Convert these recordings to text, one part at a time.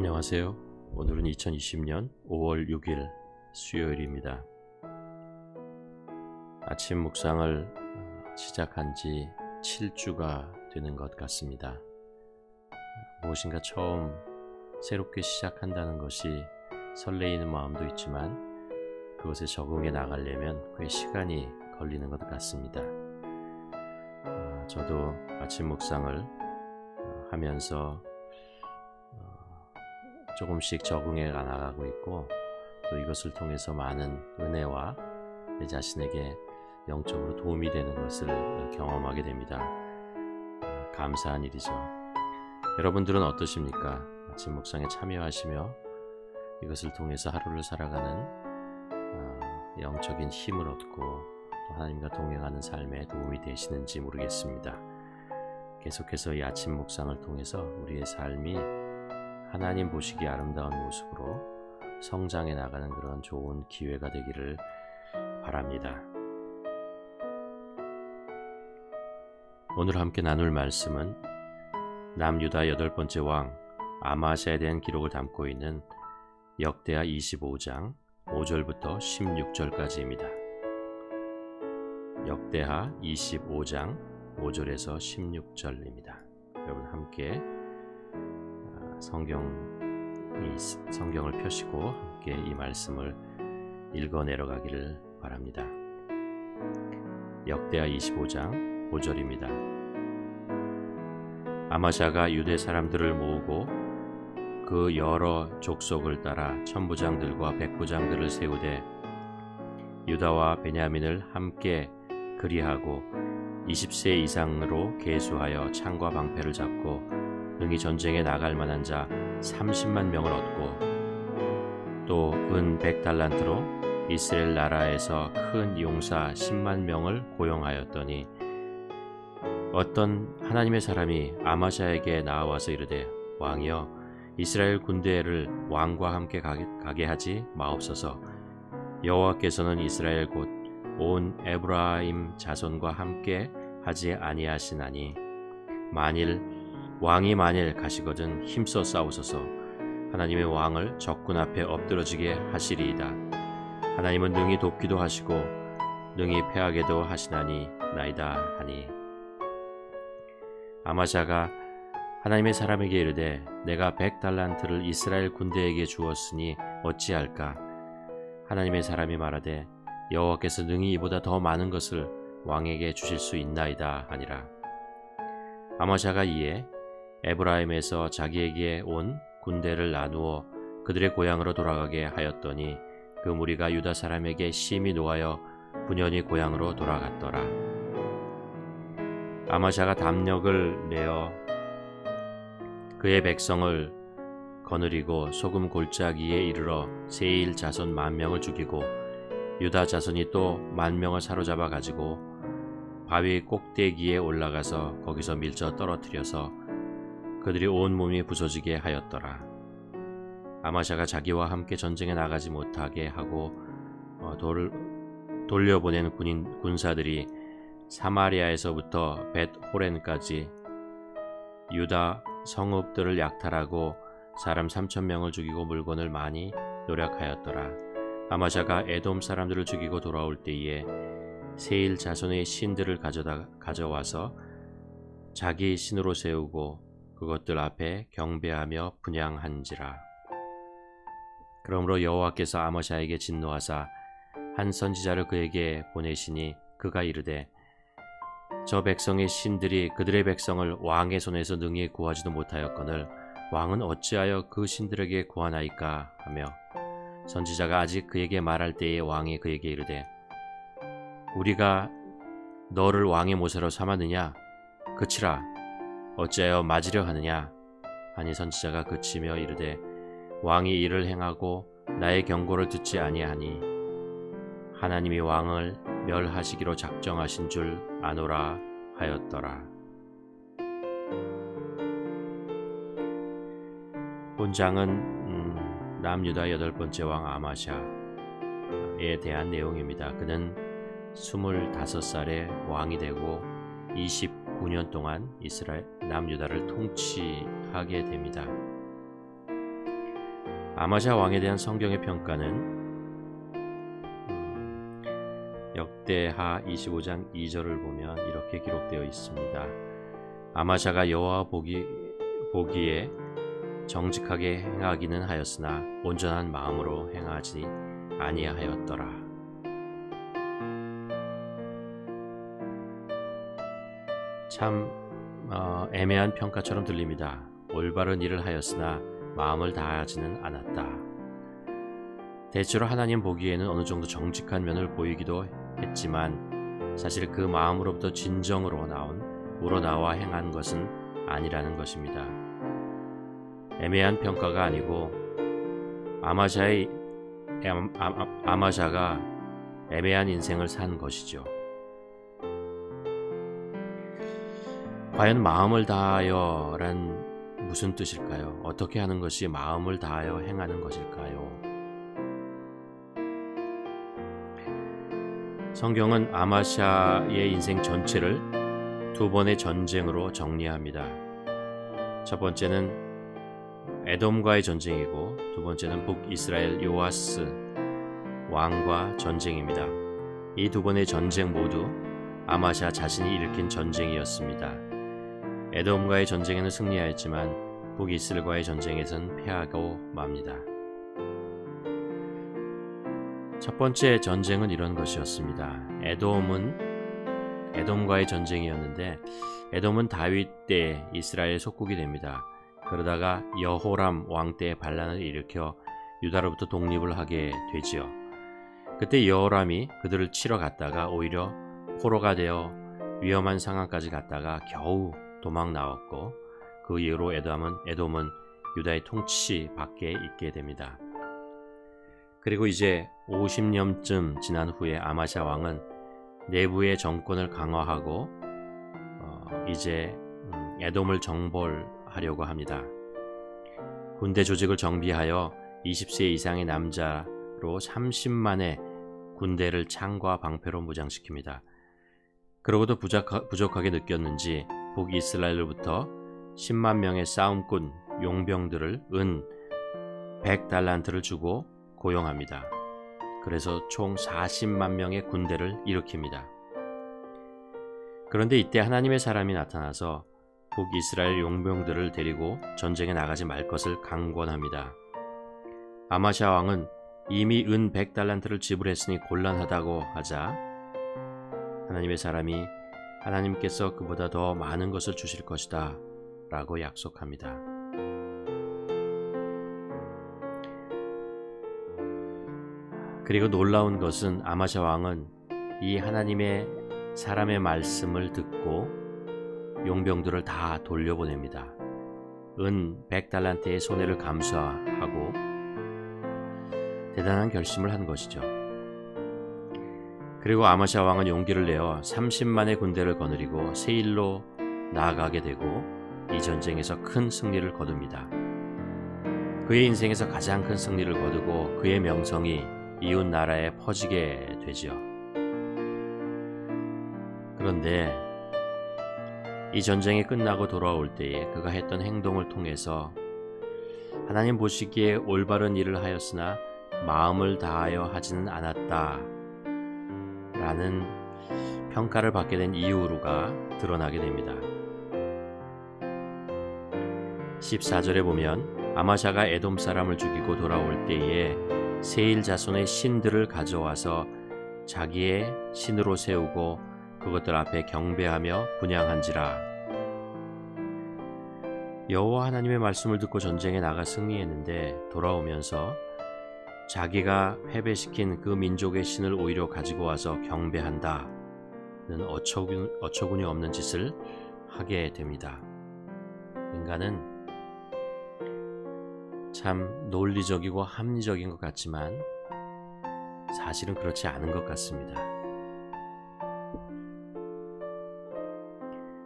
안녕하세요. 오늘은 2020년 5월 6일 수요일입니다. 아침 묵상을 시작한 지 7주가 되는 것 같습니다. 무엇인가 처음 새롭게 시작한다는 것이 설레이는 마음도 있지만 그것에 적응해 나가려면 꽤 시간이 걸리는 것 같습니다. 저도 아침 묵상을 하면서 조금씩 적응해 나가고 있고, 또 이것을 통해서 많은 은혜와 내 자신에게 영적으로 도움이 되는 것을 경험하게 됩니다. 감사한 일이죠. 여러분들은 어떠십니까? 아침 묵상에 참여하시며 이것을 통해서 하루를 살아가는 영적인 힘을 얻고 또 하나님과 동행하는 삶에 도움이 되시는지 모르겠습니다. 계속해서 이 아침 묵상을 통해서 우리의 삶이 하나님 보시기에 아름다운 모습으로 성장해 나가는 그런 좋은 기회가 되기를 바랍니다. 오늘 함께 나눌 말씀은 남유다 8번째 왕 아마샤에 대한 기록을 담고 있는 역대하 25장 5절부터 16절까지입니다. 역대하 25장 5절에서 16절입니다. 여러분 함께 성경을 펴시고 함께 이 말씀을 읽어 내려가기를 바랍니다. 역대하 25장 5절입니다. 아마샤가 유대 사람들을 모으고 그 여러 족속을 따라 천부장들과 백부장들을 세우되 유다와 베냐민을 함께 그리하고 20세 이상으로 계수하여 창과 방패를 잡고 능히 전쟁에 나갈 만한 자 30만 명을 얻고 또 은 100달란트로 이스라엘 나라에서 큰 용사 10만 명을 고용하였더니 어떤 하나님의 사람이 아마샤에게 나와서 이르되 왕이여 이스라엘 군대를 왕과 함께 가게 하지 마옵소서. 여호와께서는 이스라엘 곧 온 에브라임 자손과 함께 하지 아니하시나니 왕이 만일 가시거든 힘써 싸우소서. 하나님의 왕을 적군 앞에 엎드러지게 하시리이다. 하나님은 능히 돕기도 하시고 능히 패하게도 하시나니 나이다 하니 아마샤가 하나님의 사람에게 이르되 내가 100달란트를 이스라엘 군대에게 주었으니 어찌할까? 하나님의 사람이 말하되 여호와께서 능히 이보다 더 많은 것을 왕에게 주실 수 있나이다 하니라. 아마샤가 이에 에브라임에서 자기에게 온 군대를 나누어 그들의 고향으로 돌아가게 하였더니 그 무리가 유다 사람에게 심히 노하여 분연히 고향으로 돌아갔더라. 아마샤가 담력을 내어 그의 백성을 거느리고 소금 골짜기에 이르러 세일 자손 10,000명을 죽이고 유다 자손이 또 10,000명을 사로잡아 가지고 바위 꼭대기에 올라가서 거기서 밀쳐 떨어뜨려서 그들이 온 몸이 부서지게 하였더라. 아마샤가 자기와 함께 전쟁에 나가지 못하게 하고 돌려보낸 군사들이 사마리아에서부터 벳호렌까지 유다 성읍들을 약탈하고 사람 3,000명을 죽이고 물건을 많이 노력하였더라. 아마샤가 에돔 사람들을 죽이고 돌아올 때에 세일 자손의 신들을 가져와서 자기 신으로 세우고 그것들 앞에 경배하며 분향한지라. 그러므로 여호와께서 아마샤에게 진노하사 한 선지자를 그에게 보내시니 그가 이르되 저 백성의 신들이 그들의 백성을 왕의 손에서 능히 구하지도 못하였거늘 왕은 어찌하여 그 신들에게 구하나이까 하며 선지자가 아직 그에게 말할 때에 왕이 그에게 이르되 우리가 너를 왕의 모사로 삼았느냐? 그치라. 어찌하여 맞으려 하느냐? 하니 선지자가 그치며 이르되 왕이 이를 행하고 나의 경고를 듣지 아니하니 하나님이 왕을 멸하시기로 작정하신 줄 아노라 하였더라. 본장은 남유다 8번째 왕 아마샤에 대한 내용입니다. 그는 25살에 왕이 되고 29년 동안 남유다를 통치하게 됩니다. 아마샤 왕에 대한 성경의 평가는 역대하 25장 2절을 보면 이렇게 기록되어 있습니다. 아마샤가 여호와 보기에 정직하게 행하기는 하였으나 온전한 마음으로 행하지 아니하였더라. 참 애매한 평가처럼 들립니다. 올바른 일을 하였으나 마음을 다하지는 않았다. 대체로 하나님 보기에는 어느 정도 정직한 면을 보이기도 했지만 사실 그 마음으로부터 진정으로 우러나와 행한 것은 아니라는 것입니다. 애매한 평가가 아니고 아마샤가 애매한 인생을 산 것이죠. 과연 마음을 다하여란 무슨 뜻일까요? 어떻게 하는 것이 마음을 다하여 행하는 것일까요? 성경은 아마샤의 인생 전체를 두 번의 전쟁으로 정리합니다. 첫 번째는 에돔과의 전쟁이고 두 번째는 북이스라엘 요아스 왕과 전쟁입니다. 이 두 번의 전쟁 모두 아마샤 자신이 일으킨 전쟁이었습니다. 에돔과의 전쟁에는 승리하였지만 북이스라엘과의 전쟁에서는 패하고 맙니다. 첫 번째 전쟁은 이런 것이었습니다. 에돔과의 전쟁이었는데 에돔은 다윗 때 이스라엘 속국이 됩니다. 그러다가 여호람 왕 때 반란을 일으켜 유다로부터 독립을 하게 되지요. 그때 여호람이 그들을 치러 갔다가 오히려 포로가 되어 위험한 상황까지 갔다가 겨우 도망 나왔고 그 이후로 에돔은 유다의 통치 밖에 있게 됩니다. 그리고 이제 50년쯤 지난 후에 아마샤 왕은 내부의 정권을 강화하고 이제 에돔을 정벌하려고 합니다. 군대 조직을 정비하여 20세 이상의 남자로 30만의 군대를 창과 방패로 무장시킵니다. 그러고도 부족하게 느꼈는지 북이스라엘로부터 10만 명의 싸움꾼 용병들을 은 100달란트를 주고 고용합니다. 그래서 총 40만 명의 군대를 일으킵니다. 그런데 이때 하나님의 사람이 나타나서 북이스라엘 용병들을 데리고 전쟁에 나가지 말 것을 강권합니다. 아마샤 왕은 이미 은 100달란트를 지불했으니 곤란하다고 하자 하나님의 사람이 하나님께서 그보다 더 많은 것을 주실 것이다 라고 약속합니다. 그리고 놀라운 것은 아마샤 왕은 이 하나님의 사람의 말씀을 듣고 용병들을 다 돌려보냅니다. 은 100달란트의 손해를 감수하고 대단한 결심을 한 것이죠. 그리고 아마샤 왕은 용기를 내어 30만의 군대를 거느리고 세일로 나아가게 되고 이 전쟁에서 큰 승리를 거둡니다. 그의 인생에서 가장 큰 승리를 거두고 그의 명성이 이웃 나라에 퍼지게 되지요. 그런데 이 전쟁이 끝나고 돌아올 때에 그가 했던 행동을 통해서 하나님 보시기에 올바른 일을 하였으나 마음을 다하여 하지는 않았다 라는 평가를 받게 된 이유가 드러나게 됩니다. 14절에 보면 아마샤가 에돔 사람을 죽이고 돌아올 때에 세일 자손의 신들을 가져와서 자기의 신으로 세우고 그것들 앞에 경배하며 분향한지라. 여호와 하나님의 말씀을 듣고 전쟁에 나가 승리했는데 돌아오면서 자기가 패배시킨 그 민족의 신을 오히려 가지고 와서 경배한다는 어처구니 없는 짓을 하게 됩니다. 인간은 참 논리적이고 합리적인 것 같지만 사실은 그렇지 않은 것 같습니다.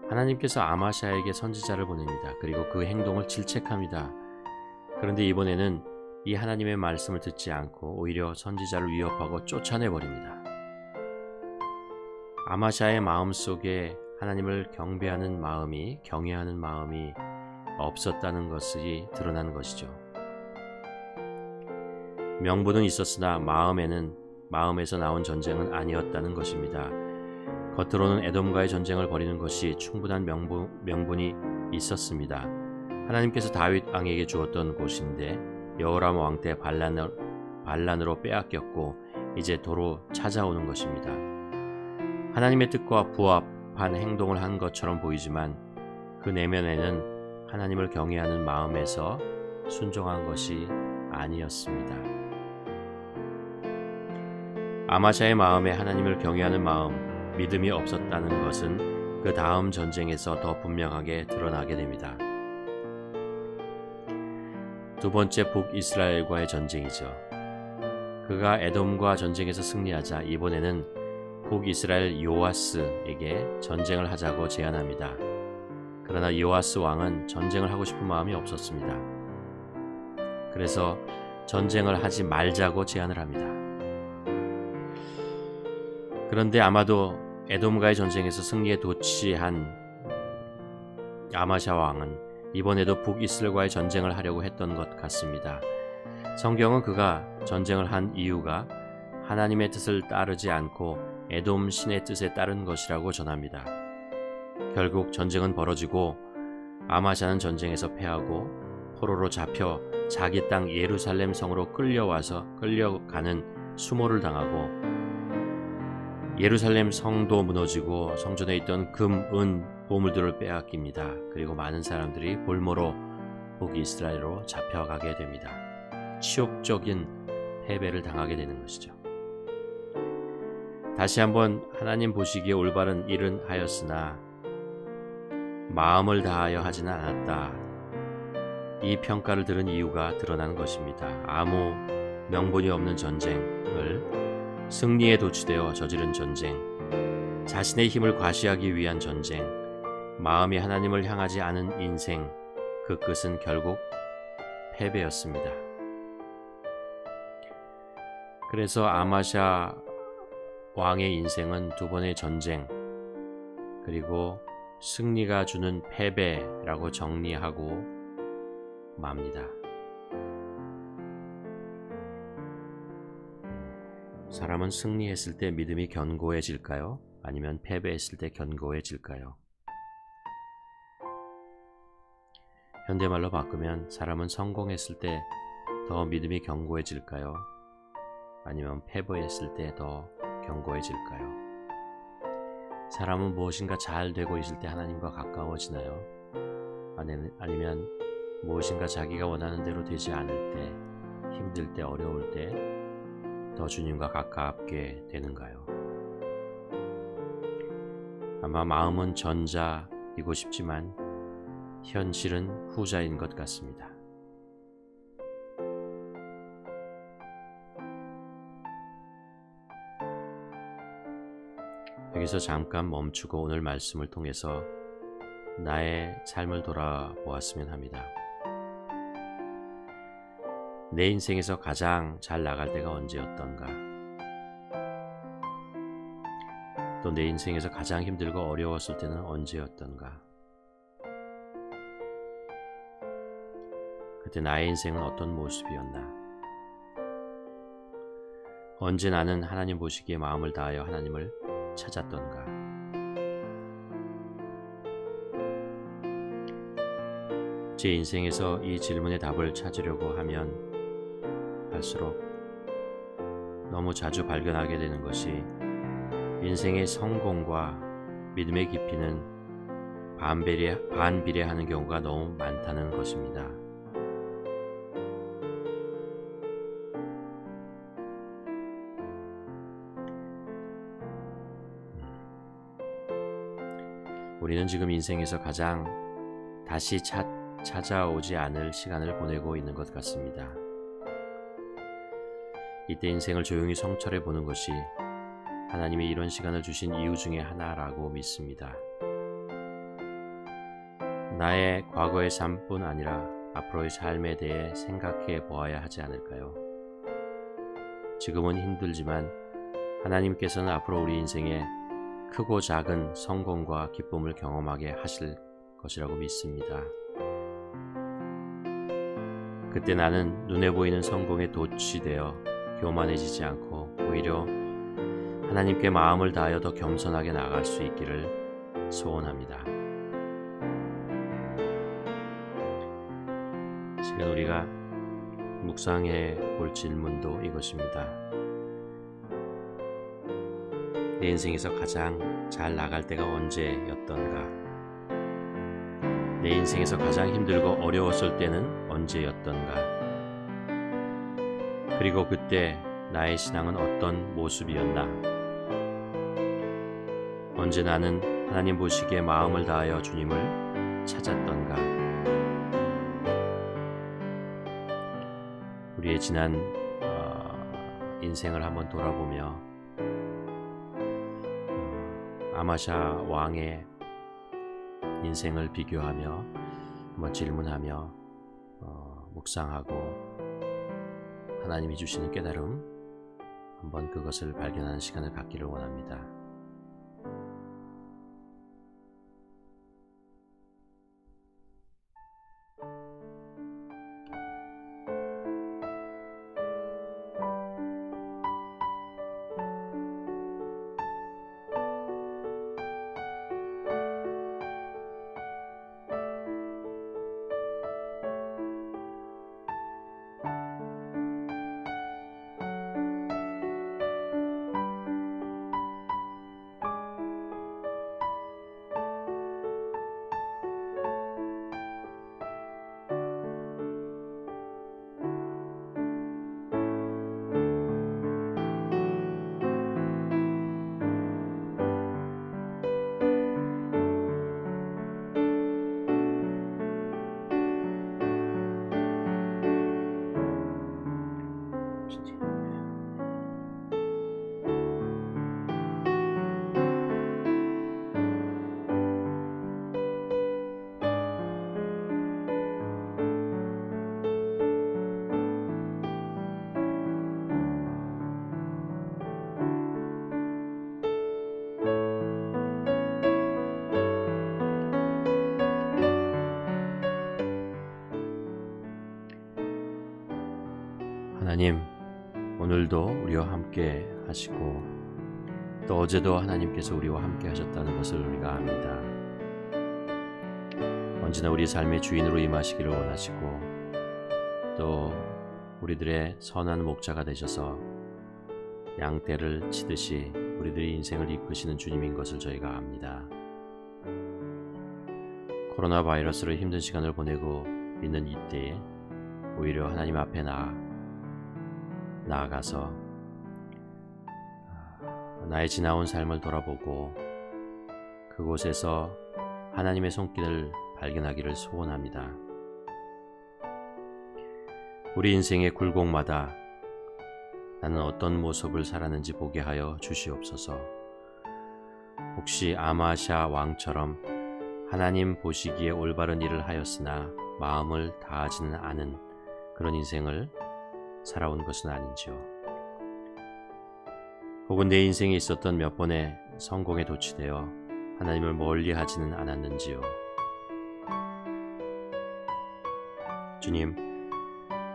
하나님께서 아마샤에게 선지자를 보냅니다. 그리고 그 행동을 질책합니다. 그런데 이번에는 이 하나님의 말씀을 듣지 않고 오히려 선지자를 위협하고 쫓아내버립니다. 아마샤의 마음속에 하나님을 경배하는 마음이, 경외하는 마음이 없었다는 것이 드러나는 것이죠. 명분은 있었으나 마음에서 나온 전쟁은 아니었다는 것입니다. 겉으로는 에돔과의 전쟁을 벌이는 것이 충분한 명분이 있었습니다. 하나님께서 다윗 왕에게 주었던 곳인데 여호람 왕 때 반란으로 빼앗겼고 이제 도로 찾아오는 것입니다. 하나님의 뜻과 부합한 행동을 한 것처럼 보이지만 그 내면에는 하나님을 경외하는 마음에서 순종한 것이 아니었습니다. 아마샤의 마음에 하나님을 경외하는 마음, 믿음이 없었다는 것은 그 다음 전쟁에서 더 분명하게 드러나게 됩니다. 두 번째 북이스라엘과의 전쟁이죠. 그가 에돔과 전쟁에서 승리하자 이번에는 북이스라엘 요아스에게 전쟁을 하자고 제안합니다. 그러나 요아스 왕은 전쟁을 하고 싶은 마음이 없었습니다. 그래서 전쟁을 하지 말자고 제안을 합니다. 그런데 아마도 에돔과의 전쟁에서 승리에 도취한 아마샤 왕은 이번에도 북이스라엘과의 전쟁을 하려고 했던 것 같습니다. 성경은 그가 전쟁을 한 이유가 하나님의 뜻을 따르지 않고 에돔 신의 뜻에 따른 것이라고 전합니다. 결국 전쟁은 벌어지고 아마샤는 전쟁에서 패하고 포로로 잡혀 자기 땅 예루살렘 성으로 끌려가는 수모를 당하고 예루살렘 성도 무너지고 성전에 있던 금, 은, 보물들을 빼앗깁니다. 그리고 많은 사람들이 볼모로 북이스라엘로 잡혀가게 됩니다. 치욕적인 패배를 당하게 되는 것이죠. 다시 한번 하나님 보시기에 올바른 일은 하였으나 마음을 다하여 하지는 않았다. 이 평가를 들은 이유가 드러나는 것입니다. 아무 명분이 없는 전쟁을 승리에 도취되어 저지른 전쟁, 자신의 힘을 과시하기 위한 전쟁, 마음이 하나님을 향하지 않은 인생, 그 끝은 결국 패배였습니다. 그래서 아마샤 왕의 인생은 두 번의 전쟁, 그리고 승리가 주는 패배라고 정리하고 맙니다. 사람은 승리했을 때 믿음이 견고해질까요? 아니면 패배했을 때 견고해질까요? 현대말로 바꾸면 사람은 성공했을 때 더 믿음이 견고해질까요? 아니면 패배했을 때 더 견고해질까요? 사람은 무엇인가 잘 되고 있을 때 하나님과 가까워지나요? 아니면 무엇인가 자기가 원하는 대로 되지 않을 때, 힘들 때, 어려울 때 더 주님과 가깝게 되는가요? 아마 마음은 전자이고 싶지만 현실은 후자인 것 같습니다. 여기서 잠깐 멈추고 오늘 말씀을 통해서 나의 삶을 돌아보았으면 합니다. 내 인생에서 가장 잘 나갈 때가 언제였던가? 또 내 인생에서 가장 힘들고 어려웠을 때는 언제였던가? 그때 나의 인생은 어떤 모습이었나? 언제 나는 하나님 보시기에 마음을 다하여 하나님을 찾았던가? 제 인생에서 이 질문의 답을 찾으려고 하면 할수록 너무 자주 발견하게 되는 것이 인생의 성공과 믿음의 깊이는 반비례하는 경우가 너무 많다는 것입니다. 우리는 지금 인생에서 가장 다시 찾아오지 않을 시간을 보내고 있는 것 같습니다. 이때 인생을 조용히 성찰해 보는 것이 하나님이 이런 시간을 주신 이유 중에 하나라고 믿습니다. 나의 과거의 삶뿐 아니라 앞으로의 삶에 대해 생각해 보아야 하지 않을까요? 지금은 힘들지만 하나님께서는 앞으로 우리 인생에 크고 작은 성공과 기쁨을 경험하게 하실 것이라고 믿습니다. 그때 나는 눈에 보이는 성공에 도취되어 교만해지지 않고 오히려 하나님께 마음을 다하여 더 겸손하게 나아갈 수 있기를 소원합니다. 지금 우리가 묵상해 볼 질문도 이것입니다. 내 인생에서 가장 잘 나갈 때가 언제였던가? 내 인생에서 가장 힘들고 어려웠을 때는 언제였던가? 그리고 그때 나의 신앙은 어떤 모습이었나? 언제 나는 하나님 보시기에 마음을 다하여 주님을 찾았던가? 우리의 지난 인생을 한번 돌아보며 아마샤 왕의 인생을 비교하며 한번 질문하며 묵상하고 하나님이 주시는 깨달음 한번 그것을 발견하는 시간을 갖기를 원합니다. 하나님, 오늘도 우리와 함께 하시고 또 어제도 하나님께서 우리와 함께 하셨다는 것을 우리가 압니다. 언제나 우리 삶의 주인으로 임하시기를 원하시고 또 우리들의 선한 목자가 되셔서 양떼를 치듯이 우리들의 인생을 이끄시는 주님인 것을 저희가 압니다. 코로나 바이러스로 힘든 시간을 보내고 있는 이때에 오히려 하나님 앞에 나아가서 나의 지나온 삶을 돌아보고 그곳에서 하나님의 손길을 발견하기를 소원합니다. 우리 인생의 굴곡마다 나는 어떤 모습을 살았는지 보게 하여 주시옵소서. 혹시 아마샤 왕처럼 하나님 보시기에 올바른 일을 하였으나 마음을 다하지는 않은 그런 인생을 살아온 것은 아닌지요. 혹은 내 인생에 있었던 몇 번의 성공에 도취되어 하나님을 멀리하지는 않았는지요. 주님,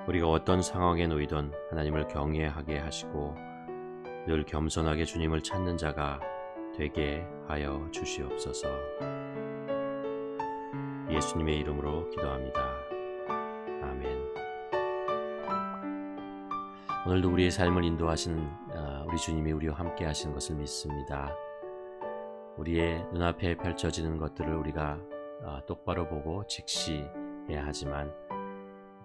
우리가 어떤 상황에 놓이던 하나님을 경외하게 하시고 늘 겸손하게 주님을 찾는 자가 되게 하여 주시옵소서. 예수님의 이름으로 기도합니다. 아멘. 오늘도 우리의 삶을 인도하시는 우리 주님이 우리와 함께 하시는 것을 믿습니다. 우리의 눈앞에 펼쳐지는 것들을 우리가 똑바로 보고 직시해야 하지만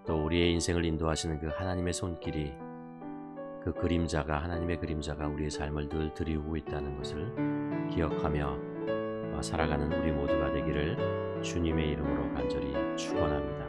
또 우리의 인생을 인도하시는 그 하나님의 손길이 그 그림자가 하나님의 그림자가 우리의 삶을 늘 들이우고 있다는 것을 기억하며 살아가는 우리 모두가 되기를 주님의 이름으로 간절히 축원합니다.